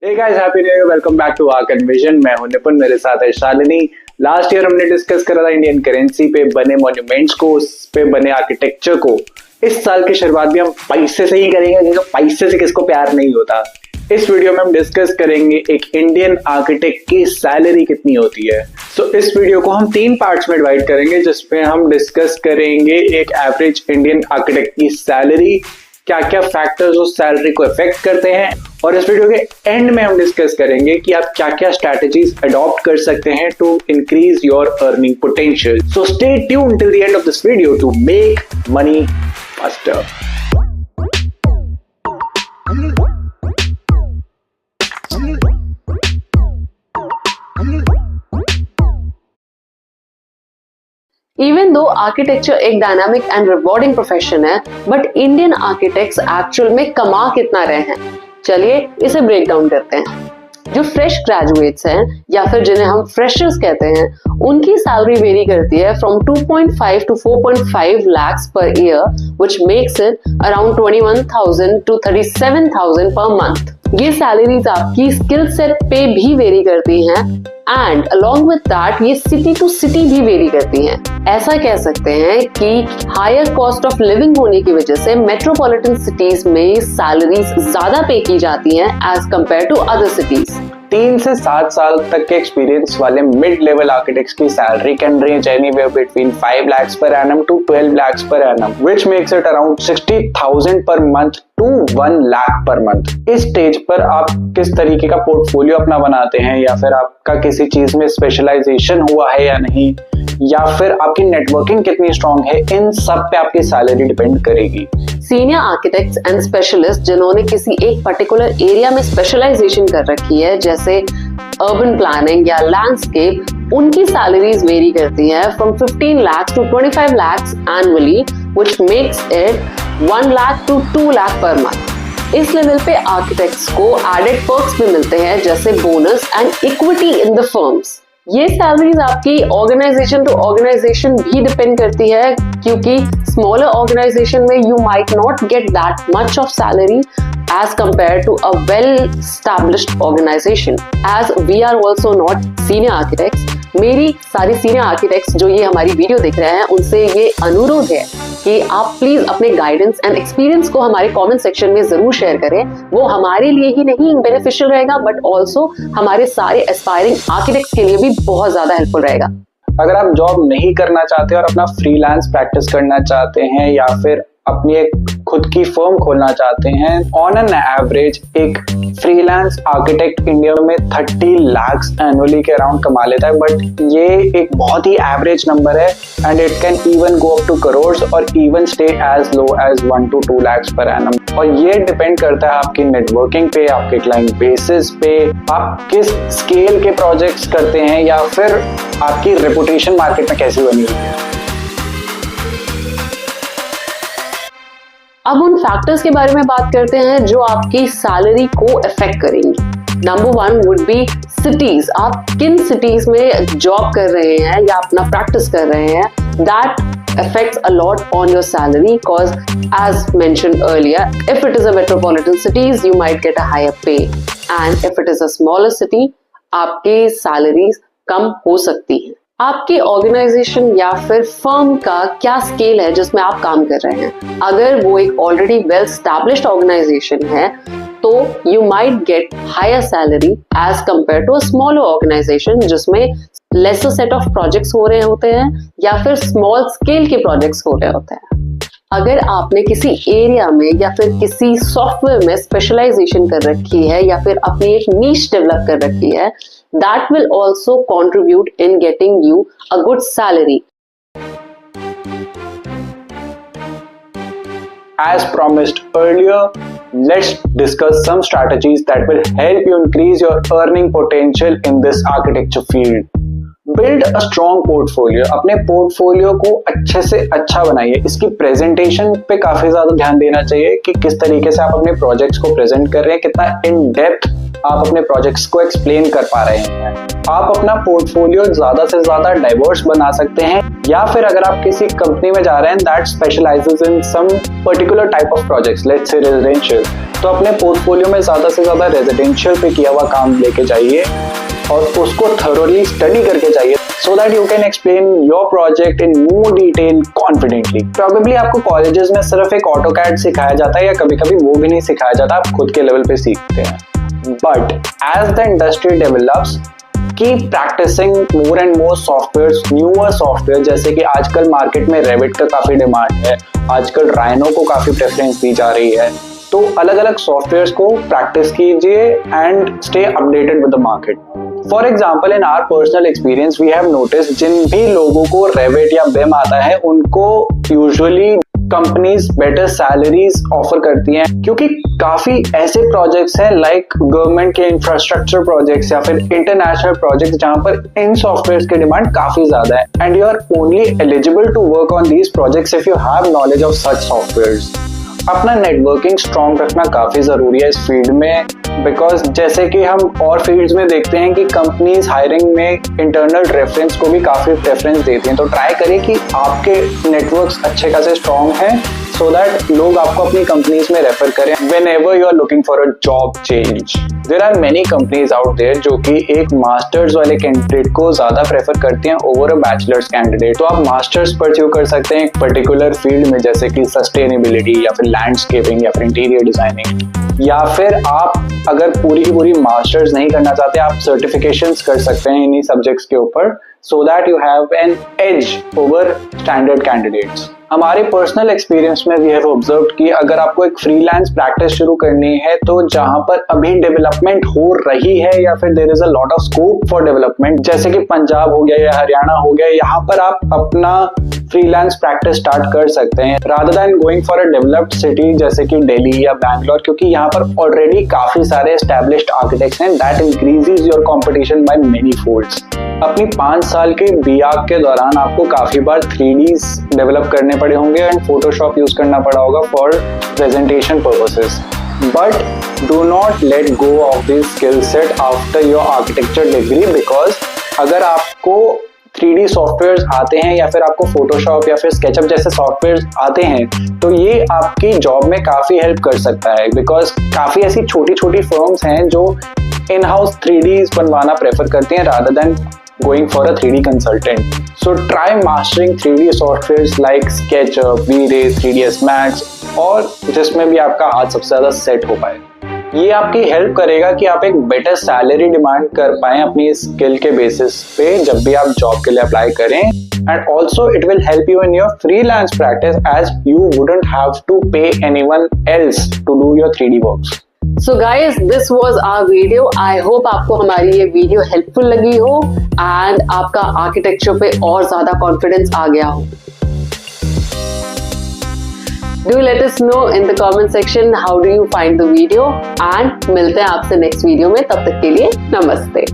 Hey guys, happy new year. Welcome back to Arc and Vision. मैं हूं निपुण, मेरे साथ है शालिनी। लास्ट ईयर हमने डिस्कस करा था इंडियन करेंसी पे बने मॉन्यूमेंट्स को, उस पे बने आर्किटेक्चर को। इस साल की शुरुआत भी हम पैसे से ही करेंगे, क्योंकि पैसे से किसको प्यार नहीं होता। इस वीडियो में हम डिस्कस करेंगे एक इंडियन आर्किटेक्ट की सैलरी कितनी होती है। इस वीडियो को हम 3 पार्ट्स में डिवाइड करेंगे, जिसमें हम डिस्कस करेंगे एक एवरेज इंडियन आर्किटेक्ट की सैलरी, क्या क्या फैक्टर्स उस सैलरी को इफेक्ट करते हैं, और इस वीडियो के एंड में हम डिस्कस करेंगे कि आप क्या क्या स्ट्रैटेजीज अडॉप्ट कर सकते हैं to increase your earning potential. So stay tuned till the end of this video to make money faster. Even though architecture एक डायनामिक एंड रिवॉर्डिंग प्रोफेशन है, बट इंडियन आर्किटेक्ट्स एक्चुअल में कमा कितना रहे हैं, चलिए इसे ब्रेक डाउन करते हैं। जो फ्रेश ग्रेजुएट्स हैं या फिर जिन्हें हम फ्रेशर्स कहते हैं, उनकी सैलरी वेरी करती है from 2.5 to 4.5 lakhs per year, which makes it around 21,000 to 37,000 per month। ये सैलरीज आपकी स्किल सेट पे भी वेरी करती हैं एंड अलॉन्ग विद दैट ये सिटी टू सिटी भी वेरी करती हैं। ऐसा कह सकते हैं कि हायर कॉस्ट ऑफ लिविंग होने की वजह से मेट्रोपॉलिटन सिटीज में सैलरीज ज्यादा पे की जाती हैं as compared to other cities. 3 से 7 साल तक के एक्सपीरियंस वाले मिड लेवल आर्किटेक्ट्स की salary can range anywhere between 5 lakhs per annum to 12 lakhs per annum, which makes it around 60,000 per month to 1 lakh per month। इस stage पर आप किस तरीके का पोर्टफोलियो अपना बनाते हैं, या फिर आपका किसी चीज में स्पेशलाइजेशन हुआ है या नहीं, या फिर आपकी नेटवर्किंग कितनी स्ट्रांग है, इन सब पे आपकी सैलरी डिपेंड करेगी। सीनियर आर्किटेक्ट्स एंड स्पेशलिस्ट जिन्होंने किसी एक पर्टिकुलर एरिया में स्पेशलाइजेशन कर रखी है, जैसे अर्बन प्लानिंग या लैंडस्केप, उनकी सैलरीज वेरी करती है from 15 lakhs to 25 lakhs annually, which makes it 1 lakh to 2 lakh per month। इस लेवल पे आर्किटेक्ट्स को एडेड पर्क्स भी मिलते हैं, जैसे bonus and equity in the firms. ये सैलरीज आपकी ऑर्गेनाइजेशन टू ऑर्गेनाइजेशन भी डिपेंड करती है, क्योंकि स्मॉलर ऑर्गेनाइजेशन में you might not get that much of salary as compared to a well established organisation. As we are also not senior architects, मेरी सारी senior architects जो ये हमारी वीडियो देख रहे हैं, उनसे ये अनुरोध है कि आप प्लीज अपने गाइडेंस एंड एक्सपीरियंस को हमारे कमेंट सेक्शन में जरूर शेयर करें। वो हमारे लिए ही नहीं बेनिफिशियल रहेगा, बट ऑल्सो हमारे सारे एस्पायरिंग आर्किटेक्ट्स के लिए भी बहुत ज्यादा हेल्पफुल रहेगा। अगर आप जॉब नहीं करना चाहते और अपना फ्रीलांस प्रैक्टिस करना चाहते हैं, या फिर अपनी एक खुद की फर्म खोलना चाहते हैं, ऑन एन एवरेज एक फ्रीलांस आर्किटेक्ट इंडिया में 30 lakhs एनुअली के अराउंड कमा लेता है। बट ये एक बहुत ही एवरेज नंबर है, and it can even go up to crores और even stay as low as 1 to 2 lakhs per annum। और ये डिपेंड करता है आपकी नेटवर्किंग पे, आपके क्लाइंट बेसिस पे, आप किस स्केल के प्रोजेक्ट्स करते हैं, या फिर आपकी रेपुटेशन मार्केट में कैसी बनी हुई है। अब उन फैक्टर्स के बारे में बात करते हैं जो आपकी सैलरी को अफेक्ट करेंगी। Number 1 would be cities. आप किन सिटीज में जॉब कर रहे हैं या अपना प्रैक्टिस कर रहे हैं, that affects a lot on your salary, cause as mentioned earlier, if it is a metropolitan cities you might get a higher pay, and if it is a smaller city आपकी salaries कम हो सकती है। आपकी organisation या फिर firm का क्या scale है जिसमें आप काम कर रहे हैं। अगर वो एक ऑलरेडी वेल एस्टैब्लिश्ड ऑर्गेनाइजेशन है, तो you might get higher salary as compared to a smaller organisation जिसमें लेसर सेट ऑफ प्रोजेक्ट्स हो रहे होते हैं, या फिर स्मॉल स्केल के प्रोजेक्ट्स हो रहे होते हैं। अगर आपने किसी एरिया में या फिर किसी सॉफ्टवेयर में स्पेशलाइजेशन कर रखी है, या फिर अपनी एक नीश डेवलप कर रखी है, that will also contribute in getting you a good salary. As promised earlier, let's discuss some strategies that will help you increase your earning potential in this architecture field. Build a strong portfolio, अपने portfolio को अच्छे से अच्छा बनाइए। इसकी presentation पे काफी ज्यादा ध्यान देना चाहिए कि किस तरीके से आप अपने प्रोजेक्ट्स को प्रेजेंट कर रहे हैं, कितना इन डेप्थ आप अपने प्रोजेक्ट्स को एक्सप्लेन कर पा रहे हैं। आप अपना पोर्टफोलियो ज्यादा से ज्यादा डाइवर्स बना सकते हैं, या फिर अगर आप किसी कंपनी में जा रहे हैं that specialises in some particular type of projects, let's say residential, तो अपने पोर्टफोलियो में ज्यादा से ज्यादा रेजिडेंशियल पे किया हुआ काम लेके जाइए और उसको थरोली स्टडी करके जाइए, so that you can explain your project in more detail confidently. Probably आपको कॉलेजेस में सिर्फ एक AutoCAD सिखाया जाता है या कभी-कभी वो भी नहीं सिखाया जाता, आप खुद के लेवल पे सीखते हैं। But as the industry develops, keep practicing more and more softwares, newer software, जैसे कि आजकल मार्केट में Revit का काफी डिमांड है, आजकल Rhino को काफी प्रेफरेंस दी जा रही है, तो अलग अलग सॉफ्टवेयर्स को प्रैक्टिस कीजिए and stay updated with the market. For example in our personal experience we have notice, जिन भी लोगों को रेविट या BIM आता है उनको usually companies better salaries offer करती हैं, क्योंकि काफी ऐसे प्रोजेक्ट्स हैं लाइक गवर्नमेंट के इंफ्रास्ट्रक्चर प्रोजेक्ट्स या फिर इंटरनेशनल प्रोजेक्ट्स जहां पर इन सॉफ्टवेयर्स की डिमांड काफी ज्यादा है, and you are only eligible to work on these projects if you have knowledge of such softwares. अपना नेटवर्किंग स्ट्रॉन्ग रखना काफी जरूरी है इस फील्ड में, बिकॉज जैसे कि हम और फील्ड्स में देखते हैं कि कंपनीज हायरिंग में इंटरनल रेफरेंस को भी काफी प्रेफरेंस देती हैं, तो ट्राई करिए कि आपके नेटवर्क्स अच्छे खासे स्ट्रॉन्ग हैं सो दैट लोग आपको अपनी कंपनीज में रेफर करें whenever you are looking for a job change. There are many companies out there जो कि एक मास्टर्स वाले कैंडिडेट को ज्यादा प्रेफर करते हैं ओवर अ बैचलर्स कैंडिडेट, तो आप मास्टर्स परस्यू कर सकते हैं एक पर्टिकुलर फील्ड में, जैसे कि सस्टेनेबिलिटी या फिर लैंडस्केपिंग या फिर इंटीरियर डिजाइनिंग, या फिर आप अगर पूरी की पूरी मास्टर्स नहीं करना चाहते, आप सर्टिफिकेशंस कर सकते हैं इन्हीं सब्जेक्ट्स के ऊपर, so that you have an edge over standard candidates. हमारे पर्सनल एक्सपीरियंस में वी हैव ऑब्जर्व्ड कि अगर आपको एक फ्रीलांस प्रैक्टिस शुरू करनी है, तो जहां पर अभी डेवलपमेंट हो रही है या फिर there is a lot of scope for development, जैसे कि पंजाब हो गया या हरियाणा हो गया, यहाँ पर आप अपना फ्रीलांस प्रैक्टिस स्टार्ट कर सकते हैं rather than going for a developed city जैसे कि दिल्ली या बैंगलोर, क्योंकि यहाँ पर ऑलरेडी काफी सारे एस्टैब्लिश्ड आर्किटेक्ट्स हैं, that increases your competition by many folds. अपनी 5 साल के BArch के दौरान आपको काफी बार 3Ds डेवलप करने पड़े होंगे एंड फोटोशॉप यूज करना पड़ा होगा for presentation purposes, but do not let go of this skill set after your architecture degree, because अगर आपको 3D सॉफ्टवेयर आते हैं या फिर आपको फोटोशॉप या फिर स्केचअप जैसे सॉफ्टवेयर आते हैं, तो ये आपकी जॉब में काफी हेल्प कर सकता है, बिकॉज काफी ऐसी छोटी छोटी फर्म्स हैं जो इन हाउस 3Ds बनवाना प्रेफर करती हैं rather than going for a 3D consultant. So try mastering 3D softwares like SketchUp, V-Ray, 3ds Max, और जिसमें भी आपका हाथ सबसे ज्यादा सेट हो पाए। ये आपकी हेल्प करेगा कि आप एक बेटर सैलरी डिमांड कर पाएं अपनी स्किल के बेसिस पे जब भी आप जॉब के लिए अप्लाई करें, and also it will help you in your freelance practice as you wouldn't have to pay anyone else to do your 3D works. So guys, this was our video. I hope आपको हमारी ये video helpful लगी हो and आपका architecture पे और ज्यादा confidence आ गया हो। Do let us know in the comment section how do you find the video, and मिलते हैं आपसे नेक्स्ट वीडियो में, तब तक के लिए नमस्ते।